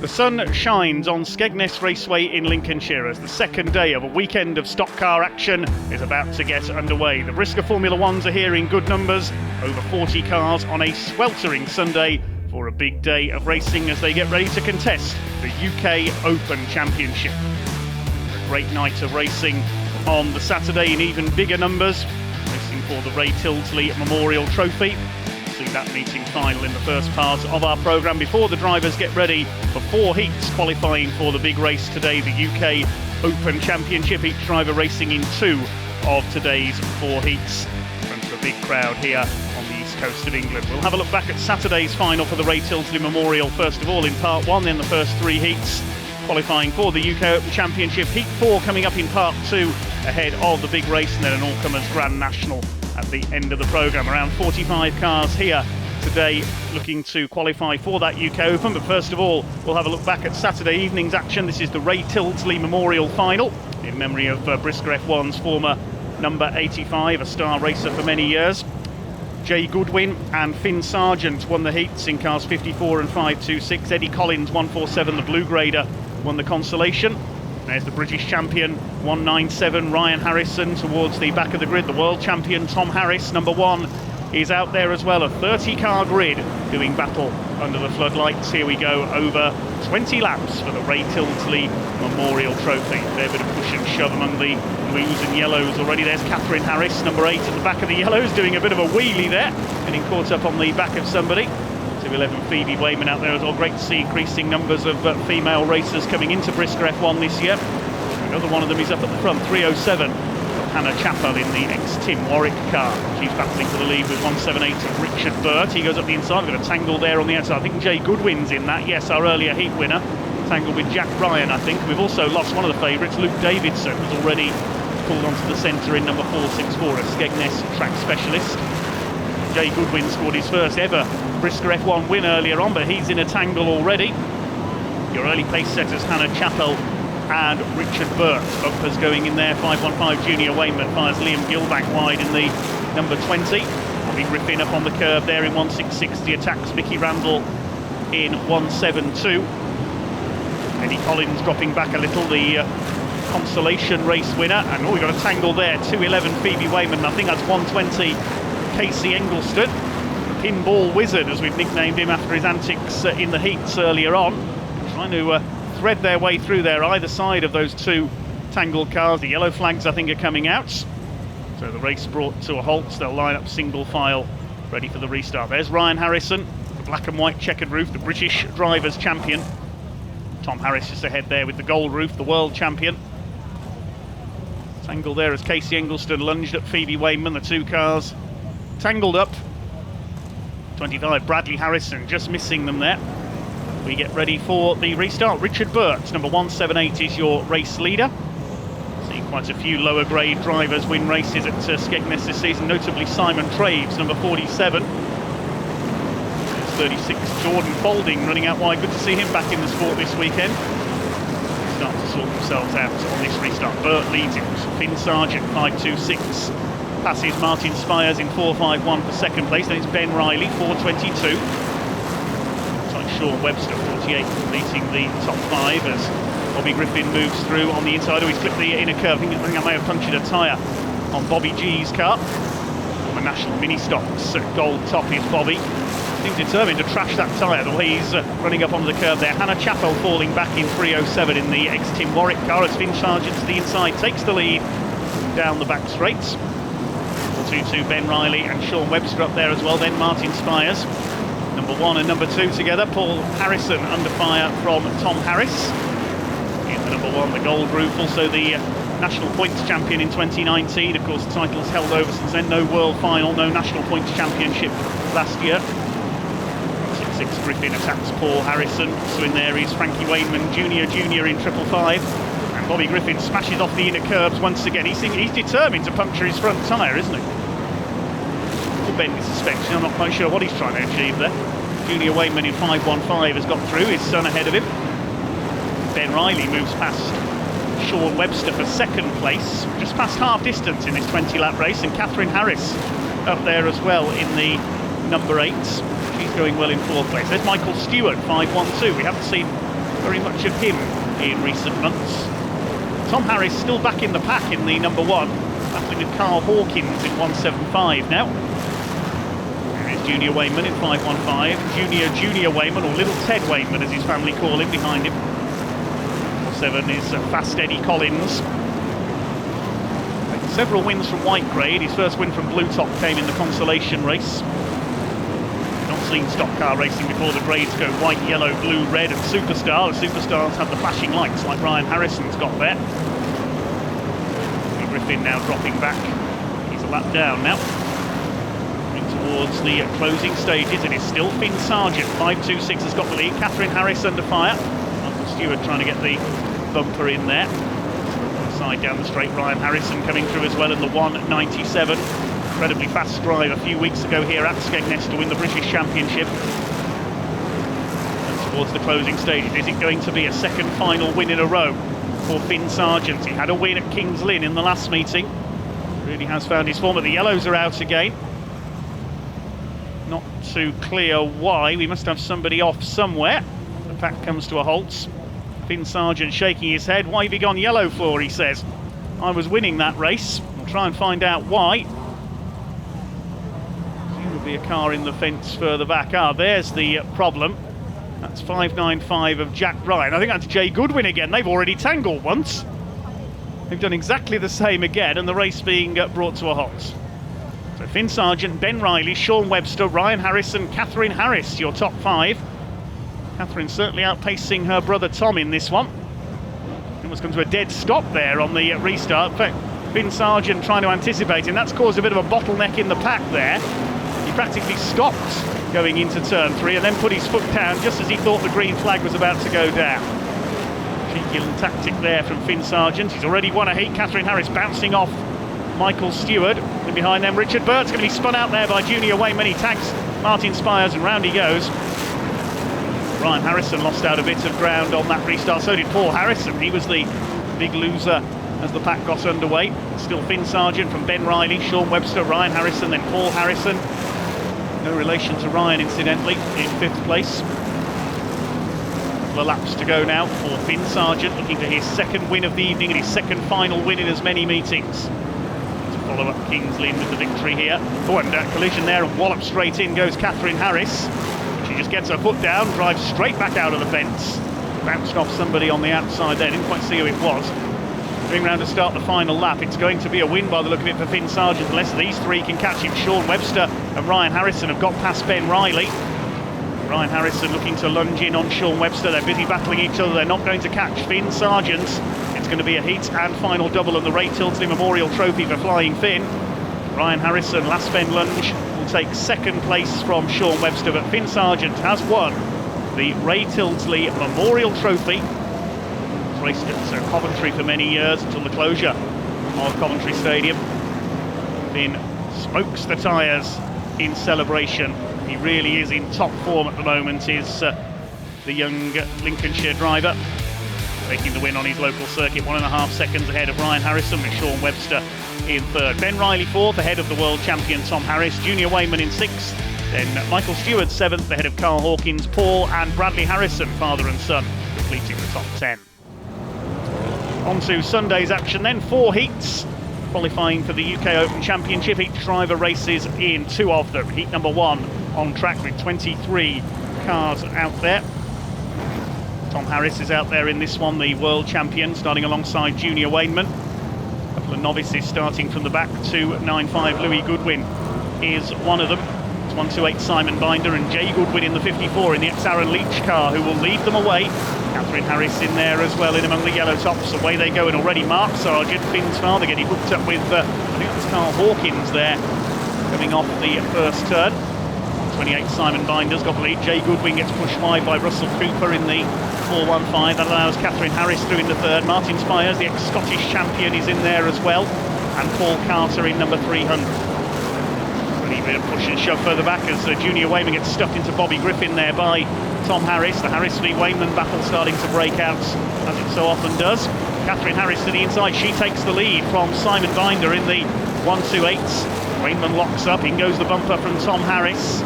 The sun shines on Skegness Raceway in Lincolnshire as the second day of a weekend of stock car action is about to get underway. The Brisca Formula Ones are here in good numbers, over 40 cars on a sweltering Sunday for a big day of racing as they get ready to contest the UK Open Championship. A great night of racing on the Saturday in even bigger numbers, racing for the Ray Tilsley Memorial Trophy. See that meeting final in the first part of our programme before the drivers get ready for 4 heats qualifying for the big race today, the UK Open Championship, each driver racing in 2 of today's 4 heats in front of a big crowd here on the east coast of England. We'll have a look back at Saturday's final for the Ray Tilsley Memorial first of all in part 1, then the first 3 heats qualifying for the UK Open Championship. Heat 4 coming up in part 2 ahead of the big race, and then an all-comers Grand National at the end of the programme. Around 45 cars here today looking to qualify for that UK Open, but first of all we'll have a look back at Saturday evening's action. This is the Ray Tilsley Memorial Final in memory of Brisca F1's former number 85, a star racer for many years. Jay Goodwin and Finn Sargent won the heats in cars 54 and 526. Eddie Collins 147, the blue grader, won the consolation. There's the British champion 197 Ryan Harrison towards the back of the grid. The world champion Tom Harris, number 1, is out there as well. A 30-car grid doing battle under the floodlights. Here we go, over 20 laps for the Ray Tilsley Memorial Trophy. They're a bit of push and shove among the blues and yellows already. There's Catherine Harris, number 8, at the back of the yellows, doing a bit of a wheelie there, getting caught up on the back of somebody. 11 Phoebe Wayman out there as well. Great to see increasing numbers of female racers coming into Brisca F1 this year. Another one of them is up at the front, 307. Hannah Chappell in the ex-Tim Warwick car. She's battling for the lead with 178 of Richard Burt. He goes up the inside. We've got a tangle there on the outside. I think Jay Goodwin's in that. Yes, our earlier heat winner. Tangled with Jack Ryan, I think. We've also lost one of the favourites, Luke Davidson, who's already pulled onto the centre in number 464, a Skegness track specialist. Jay Goodwin scored his first ever Brisca F1 win earlier on, but he's in a tangle already. Your early pace setters Hannah Chappell and Richard Burt. Bumpers going in there. 515 Junior Wayman fires Liam Gilbank wide in the number 20. Bobby Griffin up on the curb there in 1660, attacks Mickey Randall in 172. Eddie Collins dropping back a little, the consolation race winner. And we got a tangle there. 211 Phoebe Wayman. I think that's 120 Casey Engelston, the pinball wizard as we've nicknamed him after his antics in the heats earlier on, trying to thread their way through there either side of those 2 tangled cars. The yellow flags I think are coming out, so the race brought to a halt. They'll line up single file ready for the restart. There's Ryan Harrison, the black and white checkered roof, the British drivers champion. Tom Harris just ahead there with the gold roof, the world champion. Tangle there as Casey Engelston lunged at Phoebe Wayman. The 2 cars tangled up. 25 Bradley Harrison just missing them there. We get ready for the restart. Richard Burt, number 178, is your race leader. Seeing quite a few lower grade drivers win races at Skegness this season, notably Simon Traves, number 47. There's 36 Jordan Folding running out wide. Good to see him back in the sport this weekend. Start to sort themselves out on this restart. Burt leads it. Finn Sargent 526. Passes Martin Spires in 451 for second place. Then it's Ben Riley 422. Looks like Sean Webster 48 completing the top 5 as Bobby Griffin moves through on the inside. Oh, he's clipped the inner curve. I think I may have punctured a tyre on Bobby G's car. On the National Mini Stocks gold top is Bobby. Seems determined to trash that tyre the way he's running up onto the curve there. Hannah Chappell falling back in 307 in the ex-Tim Warwick car as Finn Sargent to the inside takes the lead down the back straights. 422 Ben Riley and Sean Webster up there as well. Then Martin Spires, number 1 and number 2 together. Paul Harrison under fire from Tom Harris in the number 1, the gold roof. Also the national points champion in 2019. Of course, the title's held over since then. No world final, no national points championship last year. 6 Griffin attacks Paul Harrison. So in there is Frankie Wayman Junior in 555. And Bobby Griffin smashes off the inner curbs once again. He's determined to puncture his front tyre, isn't he? Or bend his suspension. I'm not quite sure what he's trying to achieve there. Junior Wayman in 515 has got through, his son ahead of him. Ben Riley moves past Sean Webster for second place, just past half distance in this 20-lap race, and Catherine Harris up there as well in the number 8. She's going well in 4th place. There's Michael Stewart, 512. We haven't seen very much of him in recent months. Tom Harris still back in the pack in the number one, battling with Carl Hawkins in 175 now. There is Junior Wayman in 515. Junior Wayman, or Little Ted Wayman as his family call him, behind him. 7 is Fast Eddie Collins. Several wins from white grade. His first win from Blue Top came in the consolation race. Not seen stock car racing before. The grades go white, yellow, blue, red and Superstar. The Superstars have the flashing lights like Ryan Harrison's got there. Griffin now dropping back. He's a lap down now. Towards the closing stages. It is still Finn Sargent. 526 has got the lead. Catherine Harris under fire. Michael Stewart trying to get the bumper in there. Side down the straight, Ryan Harrison coming through as well in the 197. Incredibly fast drive a few weeks ago here at Skegness to win the British Championship. And towards the closing stages, is it going to be a second final win in a row for Finn Sargent? He had a win at Kings Lynn in the last meeting. Really has found his form, but the yellows are out again. Not too clear why. We must have somebody off somewhere. The pack comes to a halt. Finn Sargent shaking his head. Why have you gone yellow for, he says. I was winning that race. We'll try and find out why. There will be a car in the fence further back. There's the problem. That's 595 of Jack Ryan. I think that's Jay Goodwin again. They've already tangled once. They've done exactly the same again, and the race being brought to a halt. So Finn Sargent, Ben Riley, Sean Webster, Ryan Harrison, Catherine Harris, your top 5. Catherine certainly outpacing her brother Tom in this one. Almost come to a dead stop there on the restart. In fact, Finn Sargent trying to anticipate him. That's caused a bit of a bottleneck in the pack there. He practically stopped going into turn 3 and then put his foot down just as he thought the green flag was about to go down. Cheeky little tactic there from Finn Sargent. He's already won a heat. Catherine Harris bouncing off Michael Stewart. And behind them, Richard Burt's going to be spun out there by Junior Wayman. He tags Martin Spires and round he goes. Ryan Harrison lost out a bit of ground on that restart. So did Paul Harrison. He was the big loser as the pack got underway. Still Finn Sargent from Ben Riley, Sean Webster, Ryan Harrison, then Paul Harrison. No relation to Ryan, incidentally, in 5th place. A couple of laps to go now for Finn Sargent, looking for his 2nd win of the evening and his 2nd final win in as many meetings. To follow up Kings Lynn with the victory here. Oh, and that collision there, and wallop straight in goes Catherine Harris. She just gets her foot down, drives straight back out of the fence. Bounced off somebody on the outside there, didn't quite see who it was. Going round to start the final lap. It's going to be a win by the look of it for Finn Sargent, unless these 3 can catch him. Sean Webster and Ryan Harrison have got past Ben Riley. Ryan Harrison looking to lunge in on Sean Webster. They're busy battling each other. They're not going to catch Finn Sargent. It's going to be a heat and final double of the Ray Tilsley Memorial Trophy for Flying Finn. Ryan Harrison, last Ben lunge, will take 2nd place from Sean Webster, but Finn Sargent has won the Ray Tilsley Memorial Trophy. He's raced at Coventry for many years until the closure of Coventry Stadium. Finn smokes the tyres in celebration. He really is in top form at the moment, is the young Lincolnshire driver. Taking the win on his local circuit, 1.5 seconds ahead of Ryan Harrison, with Sean Webster in 3rd. Ben Riley 4th, ahead of the world champion Tom Harris. Junior Wayman in 6th. Then Michael Stewart 7th, ahead of Carl Hawkins. Paul and Bradley Harrison, father and son, completing the top 10. On to Sunday's action then, 4 heats. Qualifying for the UK Open Championship. Each driver races in 2 of them. Heat number 1 on track with 23 cars out there. Tom Harris is out there in this one, the world champion, starting alongside Junior Wayman. A couple of novices starting from the back. 295 Louis Goodwin is one of them. It's 128 Simon Binder and Jay Goodwin in the 54 in the ex-Aaron Leach car, who will lead them away. Catherine Harris in there as well, in among the yellow tops. Away they go, and already Mark Sargent, Finn's father, getting hooked up with, I think it's Carl Hawkins there, coming off the first turn. 28 Simon Binder's got the lead. Jay Goodwin gets pushed wide by Russell Cooper in the 415. That allows Catherine Harris through in the 3rd. Martin Spires, the ex-Scottish champion, is in there as well. And Paul Carter in number 300. Really bit of push and shove further back as Junior Wayman gets stuck into Bobby Griffin there by Tom Harris. The Harris v Wayman battle starting to break out, as it so often does. Catherine Harris to the inside. She takes the lead from Simon Binder in the 128s. Wayman locks up. In goes the bumper from Tom Harris.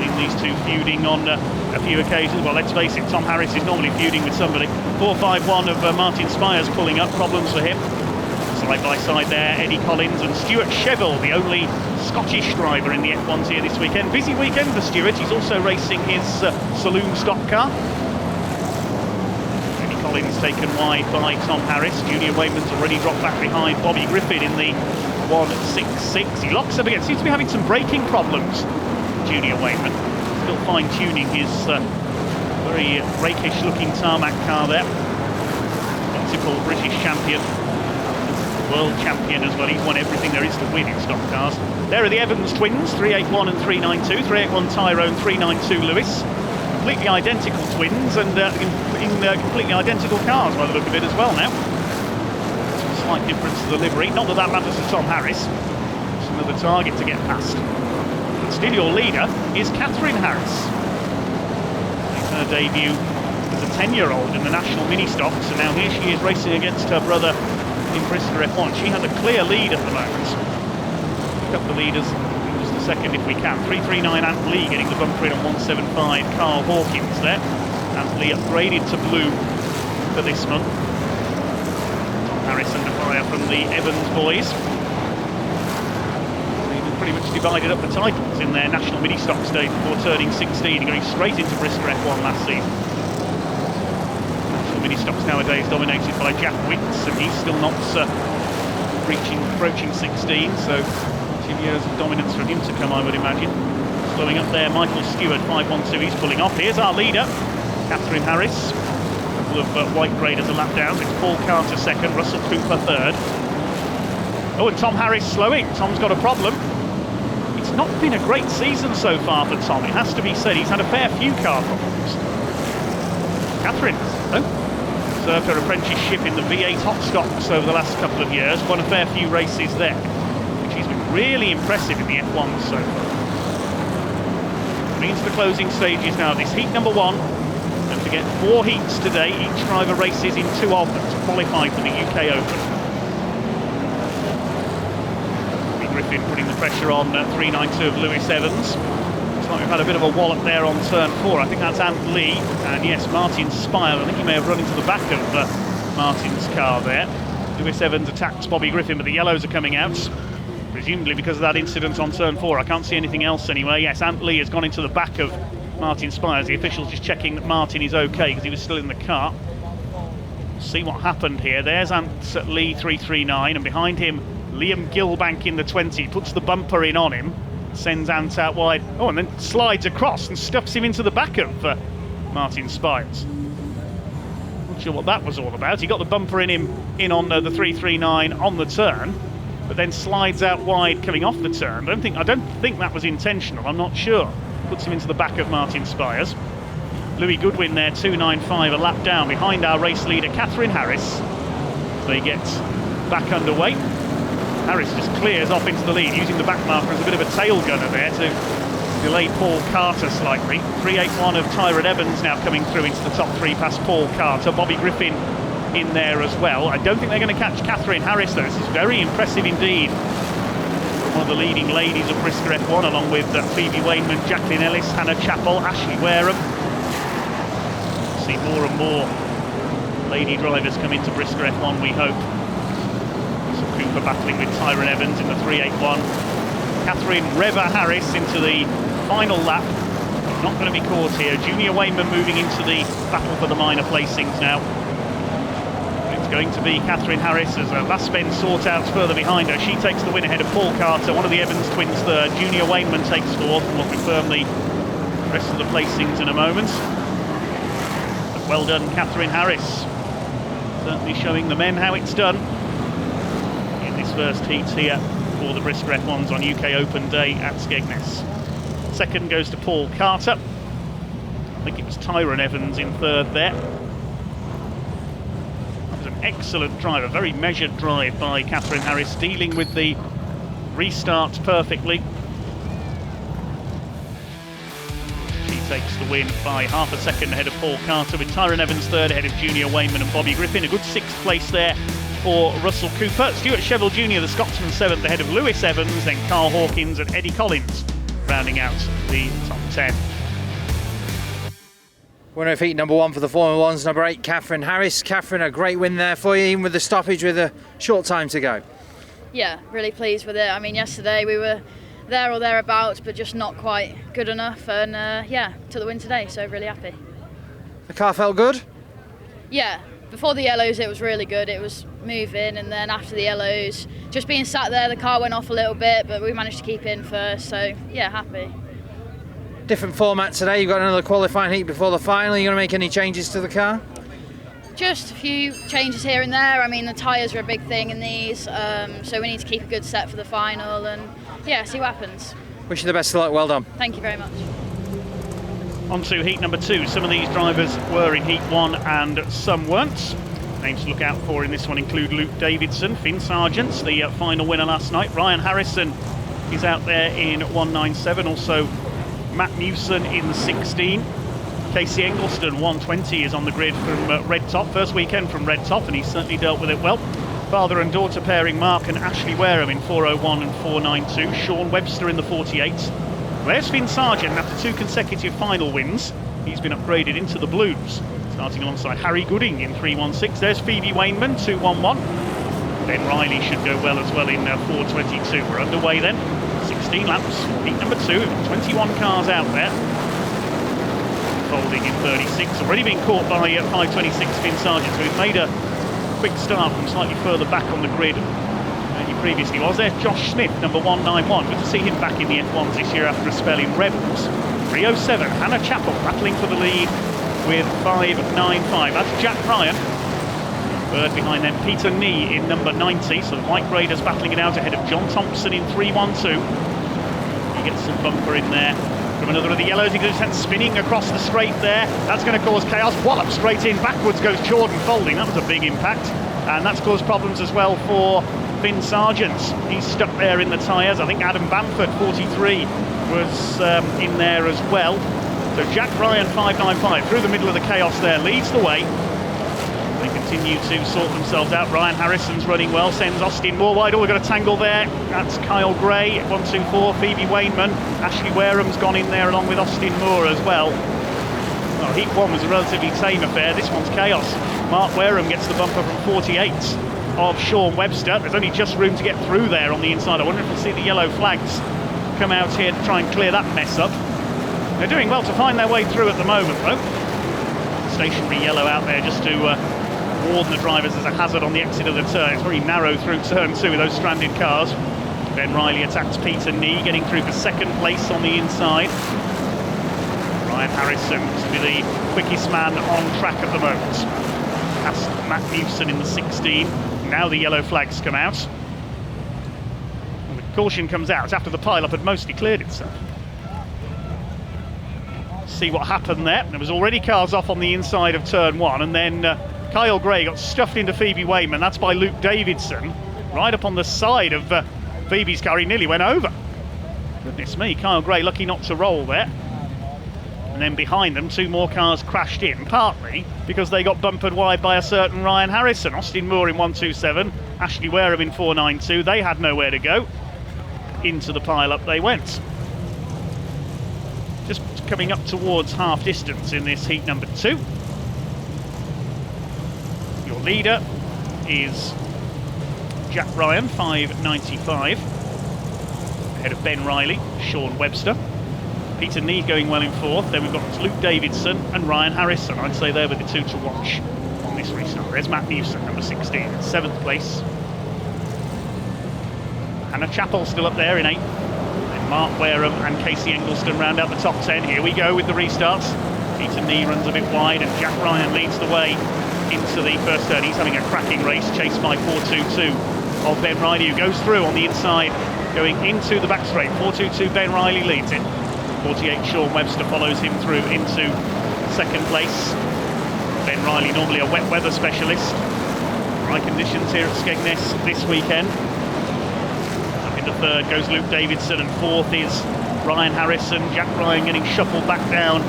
Seen these two feuding on a few occasions. Well, let's face it, Tom Harris is normally feuding with somebody. 4.51 of Martin Spires pulling up, problems for him. Side by side there, Eddie Collins and Stuart Sheville, the only Scottish driver in the F1s here this weekend. Busy weekend for Stuart, he's also racing his saloon stock car. Eddie Collins taken wide by Tom Harris. Junior Wayman's already dropped back behind Bobby Griffin in the 1.66. He locks up again, seems to be having some braking problems, Junior Wayman. Still fine-tuning his very rakish looking tarmac car there. Multiple British champion, world champion as well. He's won everything there is to win in stock cars. There are the Evans twins, 381 and 392. 381 Tyrone, 392 Lewis. Completely identical twins and in completely identical cars by the look of it as well now. Some slight difference to the livery. Not that that matters to Tom Harris. It's another target to get past. But still your leader is Catherine Harris. It's her debut as a 10-year-old in the national mini stocks, and now here she is racing against her brother in Brisca F1. She has a clear lead at the moment. Pick up the leaders in just a second if we can. 339 Ant Lee getting the bumper in on 175 Carl Hawkins there. Ant Lee upgraded to blue for this month. Tom Harris under fire from the Evans boys. They've pretty much divided up the titles in their national mini stock stage before turning 16 and going straight into Brisca F1 last season. Mini stocks nowadays dominated by Jack Wicks, and he's still not approaching 16, so 2 years of dominance from him to come, I would imagine. Slowing up there, Michael Stewart, 5.12, he's pulling off. Here's our leader, Catherine Harris. A couple of white graders a lap down. It's Paul Carter second, Russell Cooper third. Oh, and Tom Harris slowing. Tom's got a problem. It's not been a great season so far for Tom, it has to be said. He's had a fair few car problems. Catherine, served her apprenticeship in the V8 hot stocks over the last couple of years, won a fair few races there. She's been really impressive in the F1s so far. Means the closing stages now. This heat number one, don't forget 4 heats today, each driver races in 2 of them to qualify for the UK Open. Griffin putting the pressure on 392 of Lewis Evans. Like we've had a bit of a wallop there on turn 4. I think that's Ant Lee, and yes, Martin Spire. I think he may have run into the back of Martin's car there. Lewis Evans attacks Bobby Griffin, but the yellows are coming out, presumably because of that incident on turn 4. I can't see anything else anyway. Yes, Ant Lee has gone into the back of Martin Spires. The official's just checking that Martin is okay because he was still in the car. See what happened here. There's Ant Lee 339, and behind him Liam Gilbank in the 20 puts the bumper in on him. Sends Ant out wide, and then slides across and stuffs him into the back of Martin Spires. Not sure what that was all about. He got the bumper in on the 339 on the turn, but then slides out wide coming off the turn. I don't think that was intentional. I'm not sure. Puts him into the back of Martin Spires. Louis Goodwin there, 295, a lap down behind our race leader Catherine Harris. They get back underway. Harris just clears off into the lead, using the back marker as a bit of a tail gunner there to delay Paul Carter slightly. 381 of Tyrone Evans now coming through into the top 3 past Paul Carter. Bobby Griffin in there as well. I don't think they're going to catch Catherine Harris though. This is very impressive indeed. One of the leading ladies of Brisca F1, along with Phoebe Wainman, Jacqueline Ellis, Hannah Chappell, Ashley Wareham. See more and more lady drivers come into Brisca F1, we hope. Cooper battling with Tyrone Evans in the 381. Catherine Reva Harris into the final lap. Not going to be caught here. Junior Wayman moving into the battle for the minor placings now. It's going to be Catherine Harris as Laspen sorts out further behind her. She takes the win ahead of Paul Carter, one of the Evans twins third. Junior Wayman takes 4th, and we'll confirm the rest of the placings in a moment. But well done, Catherine Harris. Certainly showing the men how it's done. This first heat here for the Brisca F1s on UK Open Day at Skegness. Second goes to Paul Carter. I think it was Tyrone Evans in third there. That was an excellent drive, a very measured drive by Catherine Harris, dealing with the restarts perfectly. She takes the win by half a second ahead of Paul Carter, with Tyrone Evans third ahead of Junior Wayman and Bobby Griffin. A good 6th place there for Russell Cooper. Stuart Sheville Jr., the Scotsman, 7th ahead of Lewis Evans, then Carl Hawkins and Eddie Collins rounding out the top 10. Winner of heat number 1 for the Formula One's number 8, Catherine Harris. Catherine, a great win there for you, even with the stoppage with a short time to go. Yeah, really pleased with it. I mean, yesterday we were there or thereabouts, but just not quite good enough. And yeah, took the win today, so really happy. The car felt good? Yeah, before the yellows it was really good. It was moving, and then after the yellows, just being sat there, the car went off a little bit, but we managed to keep in first, so yeah, happy. Different format today. You've got another qualifying heat before the final. Are you going to make any changes to the car? Just a few changes here and there. I mean, the tyres are a big thing in these, so we need to keep a good set for the final and yeah, see what happens. Wish you the best of luck. Well done. Thank you very much. On to heat number 2. Some of these drivers were in heat 1 and some weren't. Names to look out for in this one include Luke Davidson, Finn Sargent's the final winner last night. Ryan Harrison is out there in 197. Also Matt Newson in the 16. Casey Eggleston, 120, is on the grid from Red Top. First weekend from Red Top, and he's certainly dealt with it well. Father and daughter pairing Mark and Ashley Wareham in 401 and 492. Sean Webster in the 48. There's Finn Sargent after 2 consecutive final wins. He's been upgraded into the Blues, starting alongside Harry Gooding in 316. There's Phoebe Wainman, 211. Ben Riley should go well as well in 422. We're underway then. 16 laps, heat number 2, 21 cars out there. Folding in 36, already been caught by 526 Finn Sargent, so he's made a quick start from slightly further back on the grid than he previously was. There's Josh Smith, number 191. Good to see him back in the F1s this year after a spell in Rebels. 307, Hannah Chappell battling for the lead with 595. That's Jack Ryan. Third behind them, Peter Nee in number 90. So the White Graders battling it out ahead of John Thompson in 312. He gets some bumper in there from another of the yellows. He goes spinning across the straight there. That's going to cause chaos. Wallop straight in. Backwards goes Jordan folding. That was a big impact. And that's caused problems as well for Finn Sargent. He's stuck there in the tyres. I think Adam Bamford, 43, was in there as well. So Jack Ryan, 595, through the middle of the chaos there, leads the way. They continue to sort themselves out. Ryan Harrison's running well, sends Austin Moore wide. Oh, we've got a tangle there. That's Kyle Gray, 124. Phoebe Wainman. Ashley Wareham's gone in there along with Austin Moore as well. Well, heat 1 was a relatively tame affair. This one's chaos. Mark Wareham gets the bumper from 48 of Sean Webster. There's only just room to get through there on the inside. I wonder if we'll see the yellow flags come out here to try and clear that mess up. They're doing well to find their way through at the moment, though. Stationary yellow out there just to warn the drivers there's a hazard on the exit of the turn. It's very narrow through turn 2 with those stranded cars. Ben Riley attacks Peter Nee, getting through for second place on the inside. Ryan Harrison to be the quickest man on track at the moment. Past Matt Newson in the 16. Now the yellow flags come out. And the caution comes out after the pile-up had mostly cleared itself. See what happened there. There was already cars off on the inside of turn 1, and then Kyle Gray got stuffed into Phoebe Wainman. That's by Luke Davidson, right up on the side of Phoebe's car. He nearly went over. Goodness me, Kyle Gray lucky not to roll there. And then behind them, 2 more cars crashed in, partly because they got bumpered wide by a certain Ryan Harrison. Austin Moore in 127, Ashley Wareham in 492. They had nowhere to go. Into the pile-up they went. Just coming up towards half distance in this heat number 2. Your leader is Jack Ryan, 595. Ahead of Ben Riley, Sean Webster. Peter Nee going well in 4th. Then we've got Luke Davidson and Ryan Harrison. I'd say they're the 2 to watch on this restart. There's Matt Newson, number 16, in 7th place. Hannah Chappell still up there in 8th. Then Mark Wareham and Casey Eggleston round out the top 10. Here we go with the restarts. Peter Nee runs a bit wide and Jack Ryan leads the way into the first turn. He's having a cracking race, chased by 422 of Ben Riley, who goes through on the inside, going into the back straight. 422 Ben Riley leads it. 48 Sean Webster follows him through into second place. Ben Riley, normally a wet weather specialist. Dry conditions here at Skegness this weekend. Up into third goes Luke Davidson, and 4th is Ryan Harrison. Jack Ryan getting shuffled back down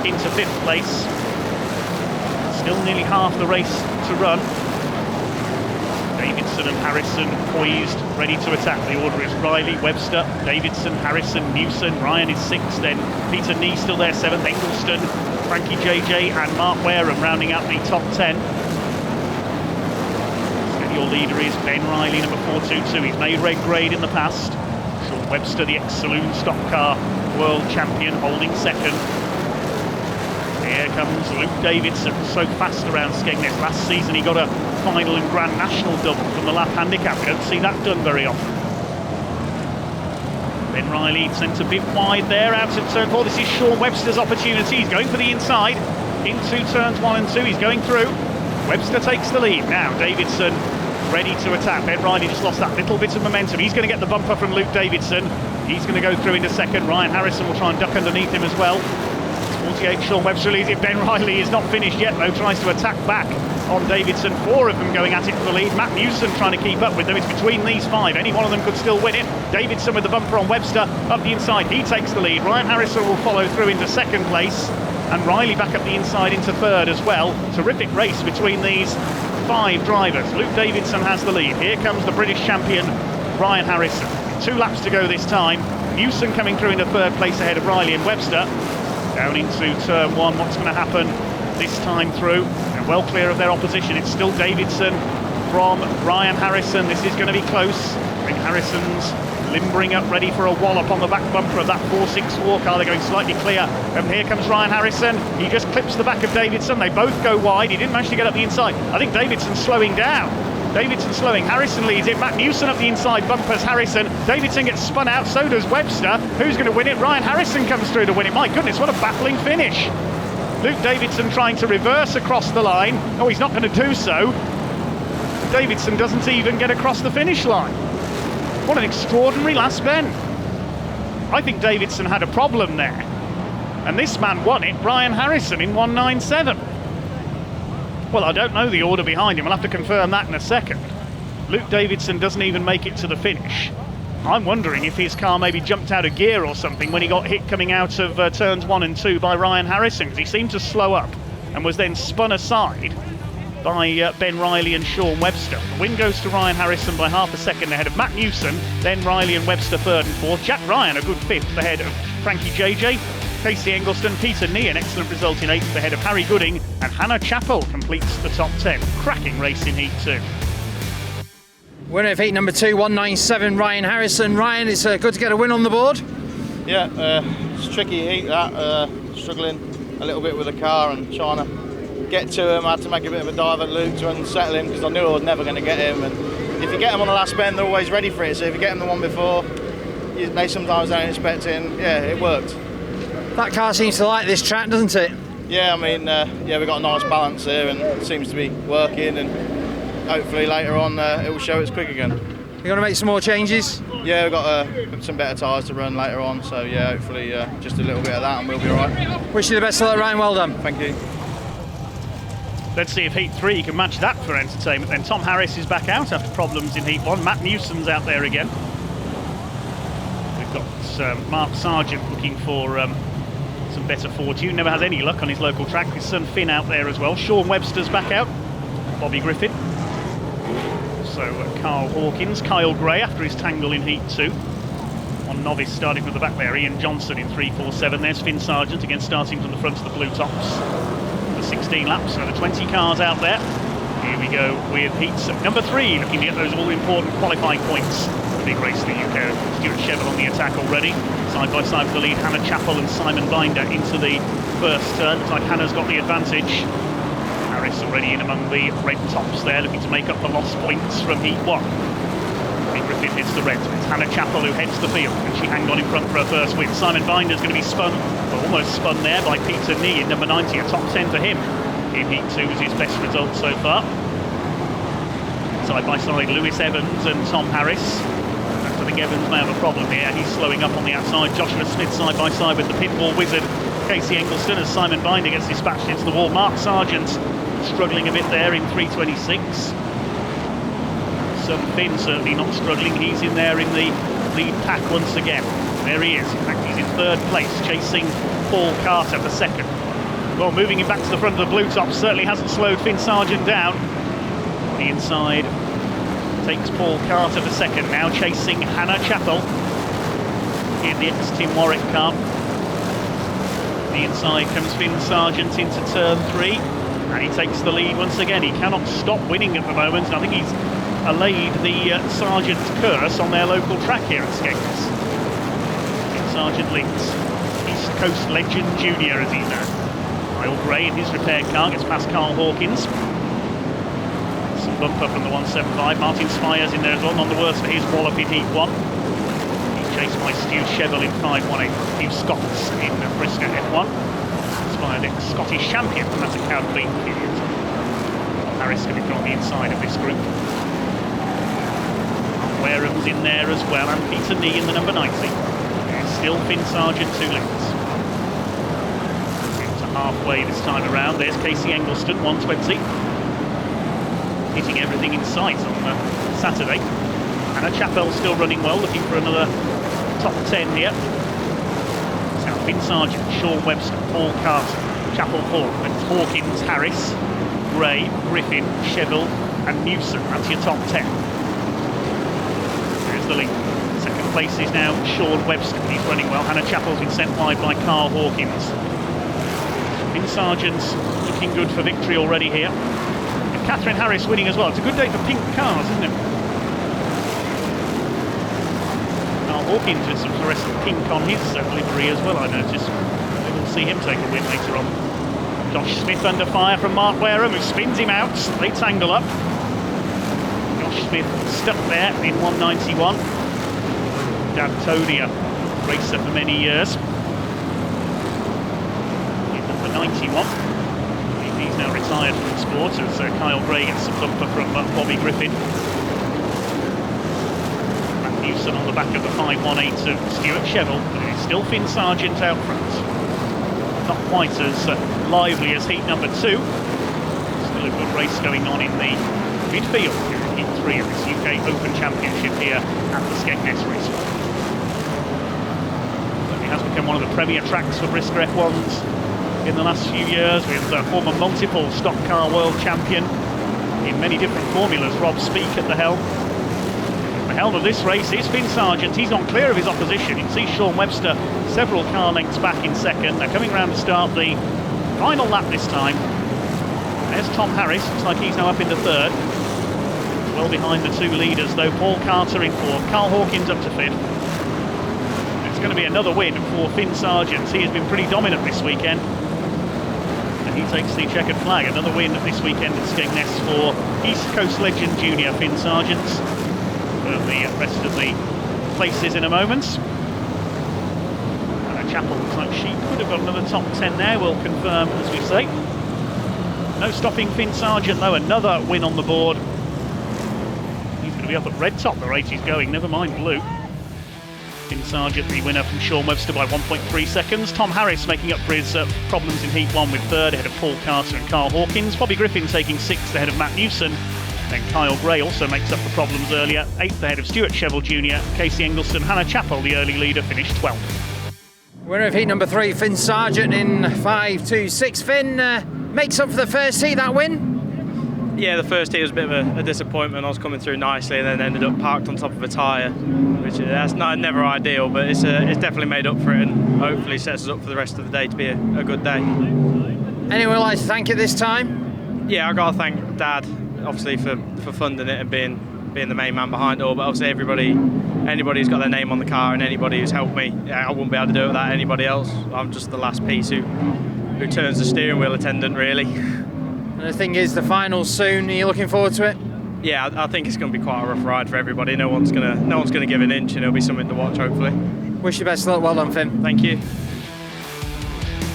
into 5th place. Still nearly half the race to run. Davidson and Harrison poised, ready to attack. The order is Riley, Webster, Davidson, Harrison, Newson. Ryan is 6th, then Peter Nee still there 7th, Eggleston Frankie JJ and Mark Wareham rounding out the top 10. Your leader is Ben Riley, number 422. He's made red grade in the past. Sean Webster, the ex-Saloon Stock Car world champion, holding second. Here comes Luke Davidson, so fast around Skegness. Last season he got a final and Grand National double from the lap handicap. We don't see that done very often. Ben Riley sent a bit wide there, out of turn 4. This is Sean Webster's opportunity. He's going for the inside, into turns 1 and 2. He's going through. Webster takes the lead. Now Davidson ready to attack. Ben Riley just lost that little bit of momentum. He's going to get the bumper from Luke Davidson. He's going to go through into second. Ryan Harrison will try and duck underneath him as well. 48, Sean Webster leads it. Ben Riley is not finished yet though, tries to attack back on Davidson. 4 of them going at it for the lead. Matt Newson trying to keep up with them. It's between these 5. Any one of them could still win it. Davidson with the bumper on Webster up the inside. He takes the lead. Ryan Harrison will follow through into second place. And Riley back up the inside into third as well. Terrific race between these 5 drivers. Luke Davidson has the lead. Here comes the British champion, Ryan Harrison. 2 laps to go this time. Newson coming through into third place ahead of Riley and Webster. Down into turn 1, what's going to happen this time through? They're well clear of their opposition. It's still Davidson from Ryan Harrison. This is going to be close. I think Harrison's limbering up, ready for a wallop on the back bumper of that 464 car. They're going slightly clear. And here comes Ryan Harrison. He just clips the back of Davidson. They both go wide. He didn't manage to get up the inside. I think Davidson's slowing down. Davidson slowing. Harrison leads it. Matt Newson up the inside, bumpers Harrison. Davidson gets spun out. So does Webster. Who's going to win it? Ryan Harrison comes through to win it. My goodness, what a battling finish. Luke Davidson trying to reverse across the line. Oh, he's not going to do so. Davidson doesn't even get across the finish line. What an extraordinary last bend. I think Davidson had a problem there. And this man won it, Ryan Harrison, in 197. Well, I don't know the order behind him. I'll have to confirm that in a second. Luke Davidson doesn't even make it to the finish. I'm wondering if his car maybe jumped out of gear or something when he got hit coming out of turns 1 and 2 by Ryan Harrison, because he seemed to slow up and was then spun aside by Ben Riley and Sean Webster. The win goes to Ryan Harrison by half a second ahead of Matt Newson, then Riley and Webster third and fourth. Jack Ryan a good 5th ahead of Frankie JJ. Casey Engelston, Peter Nee an excellent result in 8th ahead of Harry Gooding, and Hannah Chappell completes the top 10. Cracking race in Heat 2. Winner of heat number 2, 197, Ryan Harrison. Ryan, it's good to get a win on the board. Yeah, it's a tricky heat that, struggling a little bit with the car and trying to get to him. I had to make a bit of a dive at Luke to unsettle him because I knew I was never going to get him. And if you get him on the last bend, they're always ready for it. So if you get him the one before, they sometimes don't expect it, and yeah, it worked. That car seems to like this track, doesn't it? Yeah, I mean, yeah, we've got a nice balance here and it seems to be working, and hopefully later on it will show it's quick again. You're going to make some more changes? Yeah, we've got some better tyres to run later on, so yeah, hopefully just a little bit of that and we'll be alright. Wish you the best of luck, Ryan, well done. Thank you. Let's see if Heat 3 can match that for entertainment then. Tom Harris is back out after problems in Heat 1. Matt Newson's out there again. We've got Mark Sargent looking for some better fortune. Never has any luck on his local track. His son Finn out there as well. Sean Webster's back out. Bobby Griffin. So Carl Hawkins, Kyle Gray after his tangle in Heat 2. One novice starting from the back there, Ian Johnson in 3.47. There's Finn Sargent again starting from the front of the blue tops. For 16 laps, so the 20 cars out there. Here we go with heats number 3, looking to get those all-important qualifying points. The big race in the UK. Stuart Shevell on the attack already. Side by side for the lead, Hannah Chappell and Simon Binder into the first turn. Looks like Hannah's got the advantage. Harris already in among the red tops there, looking to make up the lost points from Heat 1. Big Griffin hits the red. It's Hannah Chappell who heads the field. Can she hang on in front for her first win? Simon Binder's going to be spun, or almost spun there, by Peter Nee in number 90. A top 10 for him in Heat 2 was his best result so far. Side by side, Lewis Evans and Tom Harris. I think Evans may have a problem here. He's slowing up on the outside. Joshua Smith side by side with the pinball wizard Casey Engelston as Simon Binder gets dispatched into the wall. Mark Sargent struggling a bit there in 3.26. Finn certainly not struggling. He's in there in the lead pack once again. There he is. In fact, he's in third place, chasing Paul Carter for second. Well, moving him back to the front of the blue top certainly hasn't slowed Finn Sargent down. The inside takes Paul Carter for second, now chasing Hannah Chappell in the ex-Tim Warwick car. the inside comes Finn Sargent into turn 3, and he takes the lead once again. He cannot stop winning at the moment, and I think he's allayed the Sargent curse on their local track here at Skegness. Finn Sargent leads. East Coast Legend Junior as he's known. Kyle Gray in his repaired car gets past Carl Hawkins. Some bumper from the 175. Martin Spires in there as well, none the worse for his wallop in Heat 1. Chased by Stu Chevel in 518. Stu Scotts in Brisca F1. Inspired ex-Scottish champion, and that's a cow clean period. Harris coming from the inside of this group. Wareham's in there as well, and Peter Nee in the number 90. There's still Finn Sargent 2 lengths. Into halfway this time around. There's Casey Engelston, 120. Hitting everything in sight on Saturday. Hannah Chappell still running well, looking for another top 10 here. So Finn Sargent, Sean Webster, Paul Carter, Chappell Paul, and Hawkins, Harris, Gray, Griffin, Chevel and Newson. That's your top 10. There's the lead. Second place is now Sean Webster. He's running well. Hannah Chappell's been sent wide by Carl Hawkins. Finn Sargent's looking good for victory already here. And Catherine Harris winning as well. It's a good day for pink cars, isn't it? Hawkins with some fluorescent pink on his livery as well, I noticed. Maybe we'll see him take a win later on. Josh Smith under fire from Mark Wareham, who spins him out. They tangle up. Josh Smith stuck there in 191. Dan Todia, racer for many years. In number 91. He's now retired from the sport as Kyle Gray gets some bumper from Bobby Griffin. On the back of the 518 of Stuart Chevel, but it's still Finn Sargent out front. Not quite as lively as heat number 2. Still a good race going on in the midfield here in heat 3 of this UK Open Championship here at the Skegness Raceway. It has become one of the premier tracks for Brisca F1s in the last few years, with former multiple stock car world champion in many different formulas, Rob Speak at the helm. The helm of this race is Finn Sargent. He's on clear of his opposition. You can see Sean Webster several car lengths back in second. They're coming round to start the final lap this time. There's Tom Harris, looks like he's now up into third. Well behind the two leaders though. Paul Carter in fourth, Carl Hawkins up to fifth. It's going to be another win for Finn Sargent. He has been pretty dominant this weekend. And he takes the checkered flag. Another win this weekend at Skegness for East Coast Legend Junior Finn Sargent. The rest of the places in a moment. Chappell looks like she could have got another top 10 there, we'll confirm as we say. No stopping Finn Sargent though, another win on the board. He's going to be up at red top, the rate he's going, never mind blue. Finn Sargent the winner from Sean Webster by 1.3 seconds. Tom Harris making up for his problems in Heat 1 with third ahead of Paul Carter and Carl Hawkins. Bobby Griffin taking sixth ahead of Matt Newson. Then Kyle Gray also makes up for problems earlier, 8th ahead of Stuart Chevel Jr. Casey Engelston, Hannah Chappell, the early leader, finished 12th. Winner of heat number 3, Finn Sargent in 5.26. Finn makes up for the first heat, that win? Yeah, the first heat was a bit of a disappointment. I was coming through nicely and then ended up parked on top of a tyre, which that's never ideal, but it's definitely made up for it and hopefully sets us up for the rest of the day to be a good day. Anyone like to thank you this time? Yeah, I got to thank Dad, obviously for funding it and being the main man behind it all, but obviously anybody who's got their name on the car and anybody who's helped me, I wouldn't be able to do it without anybody else. I'm just the last piece who turns the steering wheel attendant, really. And the thing is, the final's soon. Are you looking forward to it? Yeah, I think it's going to be quite a rough ride for everybody. No one's gonna give an inch, and it'll be something to watch, hopefully. Wish you best of luck. Well done, Finn. Thank you.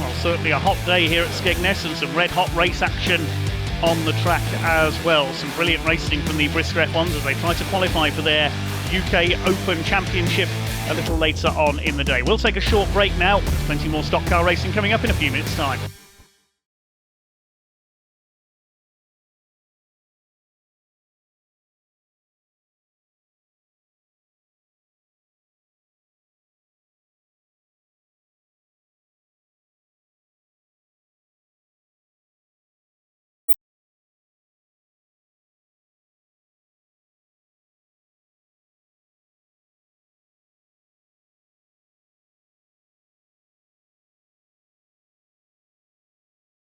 Well, certainly a hot day here at Skegness and some red hot race action on the track as well. Some brilliant racing from the Brisca F1s as they try to qualify for their UK Open Championship a little later on in the day. We'll take a short break now. There's plenty more stock car racing coming up in a few minutes' time.